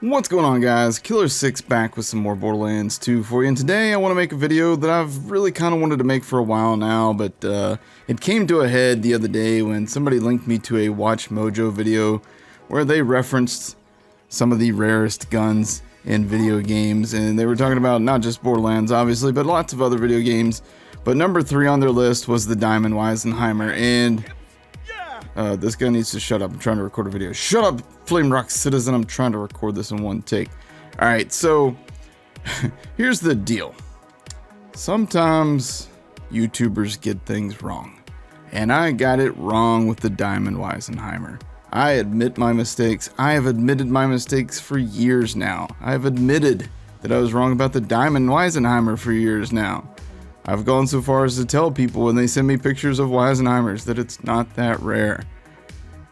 What's going on, guys? Killer6 back with some more Borderlands 2 for you, and today I want to make a video that I've really kind of wanted to make for a while now, but it came to a head the other day when somebody linked me to a WatchMojo video where they referenced some of the rarest guns in video games, and they were talking about not just Borderlands, obviously, but lots of other video games. But number 3 on their list was the Diamond Weisenheimer, and this guy needs to shut up. I'm trying to record a video. Shut up, Flame Rock Citizen. I'm trying to record this in one take. Alright, so here's the deal. Sometimes YouTubers get things wrong. And I got it wrong with the Diamond Weisenheimer. I admit my mistakes. I have admitted my mistakes for years now. I have admitted that I was wrong about the Diamond Weisenheimer for years now. I've gone so far as to tell people when they send me pictures of Weisenheimers that it's not that rare.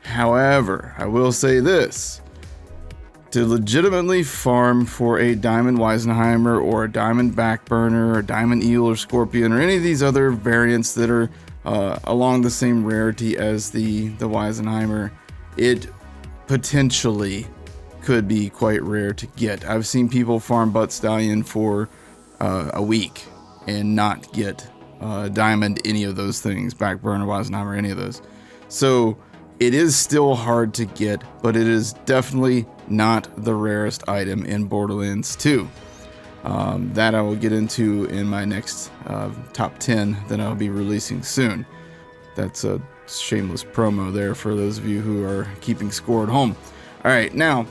However, I will say this. To legitimately farm for a Diamond Weisenheimer or a Diamond Backburner or a Diamond Eel or Scorpion or any of these other variants that are along the same rarity as the Weisenheimer, it potentially could be quite rare to get. I've seen people farm Butt Stallion for a week and not get Diamond any of those things, Backburner, Weisenheimer, any of those. So it is still hard to get, but it is definitely not the rarest item in Borderlands 2. That I will get into in my next top 10 that I'll be releasing soon. That's a shameless promo there for those of you who are keeping score at home. Alright, now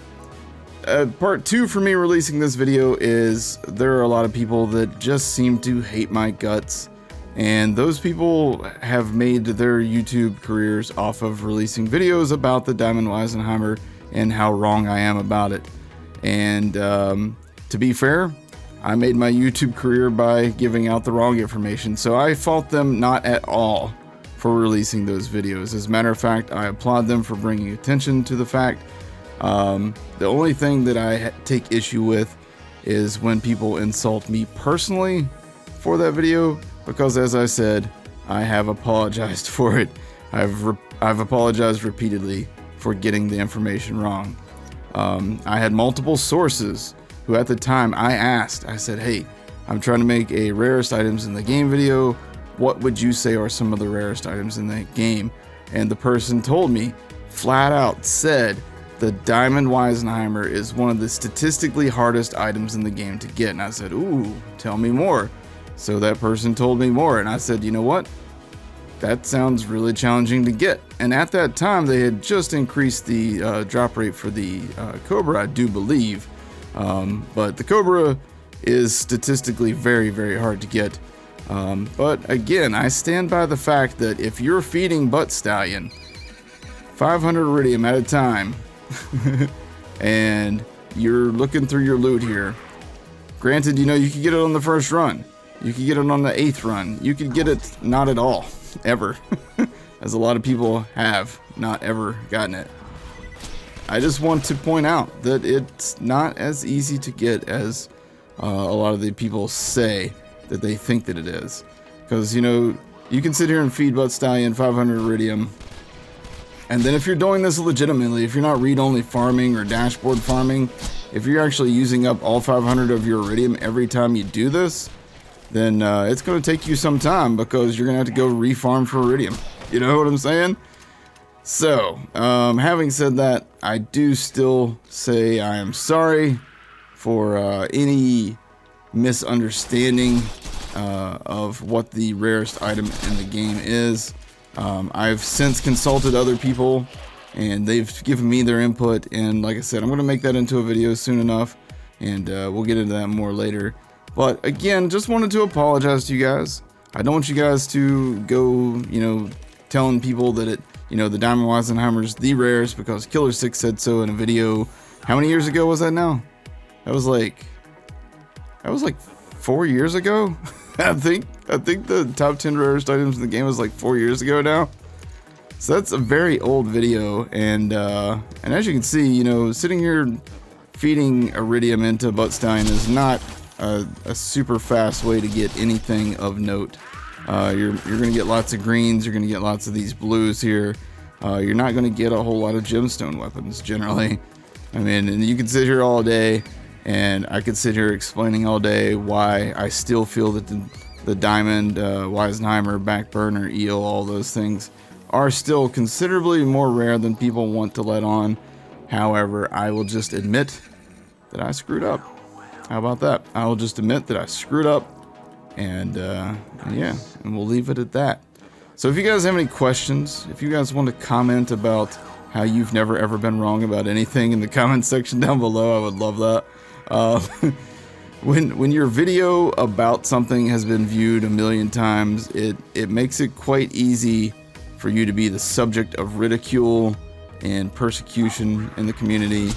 part 2 for me releasing this video is there are a lot of people that just seem to hate my guts, and those people have made their YouTube careers off of releasing videos about the Diamond Weisenheimer and how wrong I am about it. And to be fair, I made my YouTube career by giving out the wrong information, so I fault them not at all for releasing those videos. As a matter of fact, I applaud them for bringing attention to the fact. The only thing that I take issue with is when people insult me personally for that video, because as I said, I have apologized for it. I've apologized repeatedly for getting the information wrong. I had multiple sources who at the time I said, hey, I'm trying to make a rarest items in the game video. What would you say are some of the rarest items in that game? And the person told me, flat out said, the Diamond Weisenheimer is one of the statistically hardest items in the game to get. And I said, ooh, tell me more. So that person told me more, and I said, you know what? That sounds really challenging to get. And at that time, they had just increased the drop rate for the Cobra, I do believe. But the Cobra is statistically very, very hard to get. But again, I stand by the fact that if you're feeding Butt Stallion 500 Iridium at a time, and you're looking through your loot here, granted, you know, you could get it on the first run, you could get it on the 8th run, you could get it not at all, ever, as a lot of people have not ever gotten it. I just want to point out that it's not as easy to get as a lot of the people say that they think that it is, because, you know, you can sit here and feed Butt Stallion 500 Iridium, and then if you're doing this legitimately, if you're not read-only farming or dashboard farming, if you're actually using up all 500 of your Iridium every time you do this, then it's going to take you some time, because you're going to have to go refarm for Iridium. You know what I'm saying? So, having said that, I do still say I am sorry for any misunderstanding of what the rarest item in the game is. I've since consulted other people, and they've given me their input, and like I said, I'm going to make that into a video soon enough, and we'll get into that more later. But again, just wanted to apologize to you guys. I don't want you guys to go, you know, telling people that the Diamond Weisenheimer is the rarest because Killer6 said so in a video. How many years ago was that now? That was like 4 years ago. I think the top 10 rarest items in the game was like 4 years ago now. So that's a very old video, and as you can see, you know, sitting here feeding Iridium into Butt Stallion is not a super fast way to get anything of note. You're gonna get lots of greens, you're gonna get lots of these blues here. You're not gonna get a whole lot of gemstone weapons generally. I mean, and you can sit here all day, and I could sit here explaining all day why I still feel that the Diamond Weisenheimer, back burner, eel, all those things are still considerably more rare than people want to let on. However, I will just admit that I screwed up. How about that? I will just admit that I screwed up, and yeah, and we'll leave it at that. So if you guys have any questions, if you guys want to comment about how you've never ever been wrong about anything in the comment section down below, I would love that. When your video about something has been viewed 1,000,000 times, it makes it quite easy for you to be the subject of ridicule and persecution in the community.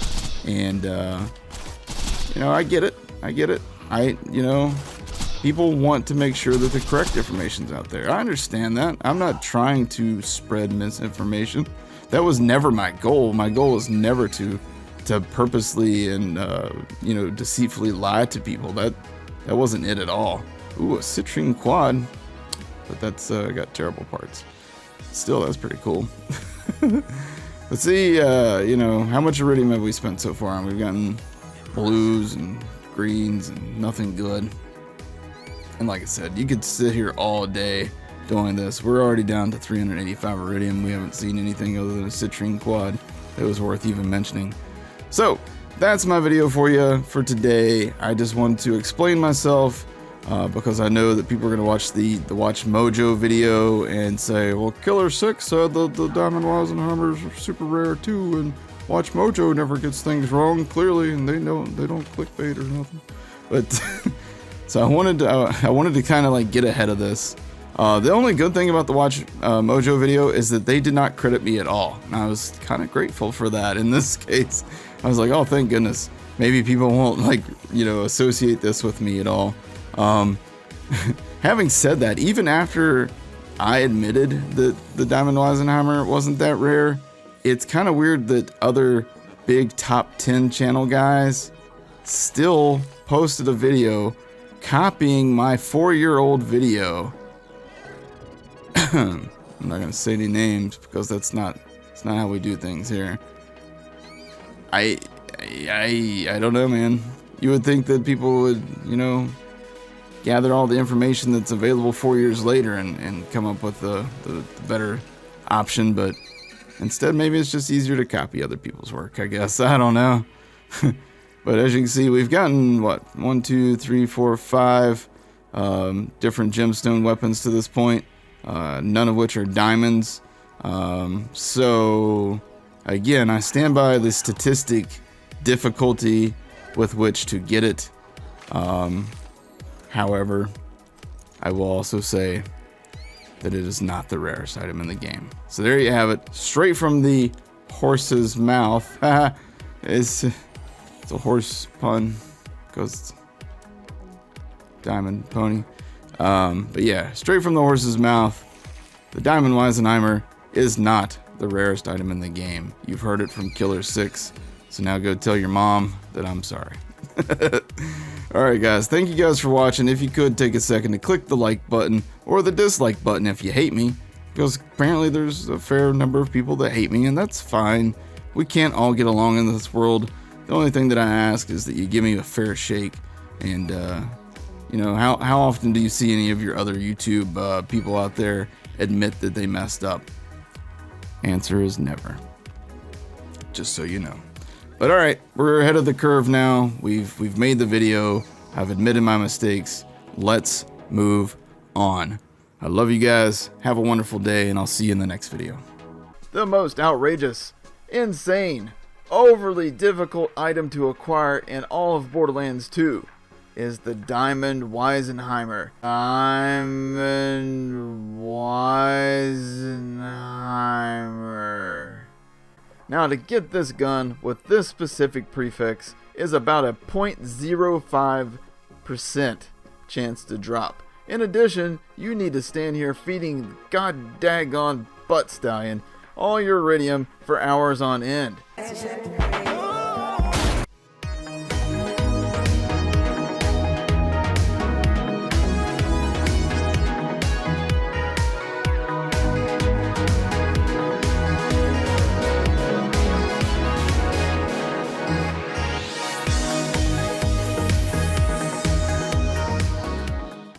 And you know, I get it. You know, people want to make sure that the correct information's out there. I understand that. I'm not trying to spread misinformation. That was never my goal. My goal was never to purposely and you know, deceitfully lie to people. That wasn't it at all. Ooh, a citrine quad, but that's got terrible parts. Still, that's pretty cool. Let's see, you know, how much iridium have we spent so far? We've gotten blues and greens and nothing good. And like I said, you could sit here all day doing this. We're already down to 385 iridium. We haven't seen anything other than a citrine quad that was worth even mentioning. So that's my video for you for today. I just wanted to explain myself because I know that people are going to watch the WatchMojo video and say, well, Killer 6 said the Diamond Weisenheimers are super rare too, and WatchMojo never gets things wrong clearly, and they don't clickbait or nothing. But so I wanted to kind of like get ahead of this. The only good thing about the WatchMojo video is that they did not credit me at all, and I was kind of grateful for that in this case. I was like, oh, thank goodness. Maybe people won't, like, you know, associate this with me at all. Having said that, even after I admitted that the Diamond Weisenheimer wasn't that rare, it's kind of weird that other big top 10 channel guys still posted a video copying my 4-year-old video. I'm not gonna say any names because it's not how we do things here. I don't know, man. You would think that people would, you know, gather all the information that's available 4 years later and come up with the better option, but instead maybe it's just easier to copy other people's work, I guess. I don't know. But as you can see, we've gotten what, 1, 2, 3, 4, 5 different gemstone weapons to this point, none of which are diamonds. So again, I stand by the statistic difficulty with which to get it. However, I will also say that it is not the rarest item in the game. So there you have it, straight from the horse's mouth. It's a horse pun because diamond pony. But yeah, straight from the horse's mouth, the Diamond Weisenheimer is not the rarest item in the game. You've heard it from Killer 6, so now go tell your mom that I'm sorry. Alright guys, thank you guys for watching. If you could take a second to click the like button or the dislike button if you hate me, because apparently there's a fair number of people that hate me, and that's fine. We can't all get along in this world. The only thing that I ask is that you give me a fair shake. And you know, how often do you see any of your other YouTube people out there admit that they messed up? Answer is never. Just so you know. But alright, we're ahead of the curve now. We've made the video. I've admitted my mistakes. Let's move on. I love you guys. Have a wonderful day, and I'll see you in the next video. The most outrageous, insane, overly difficult item to acquire in all of Borderlands 2 is the Diamond Weisenheimer. Diamond Weisenheimer. Now, to get this gun with this specific prefix is about a 0.05% chance to drop. In addition, you need to stand here feeding god daggone butt stallion all your iridium for hours on end.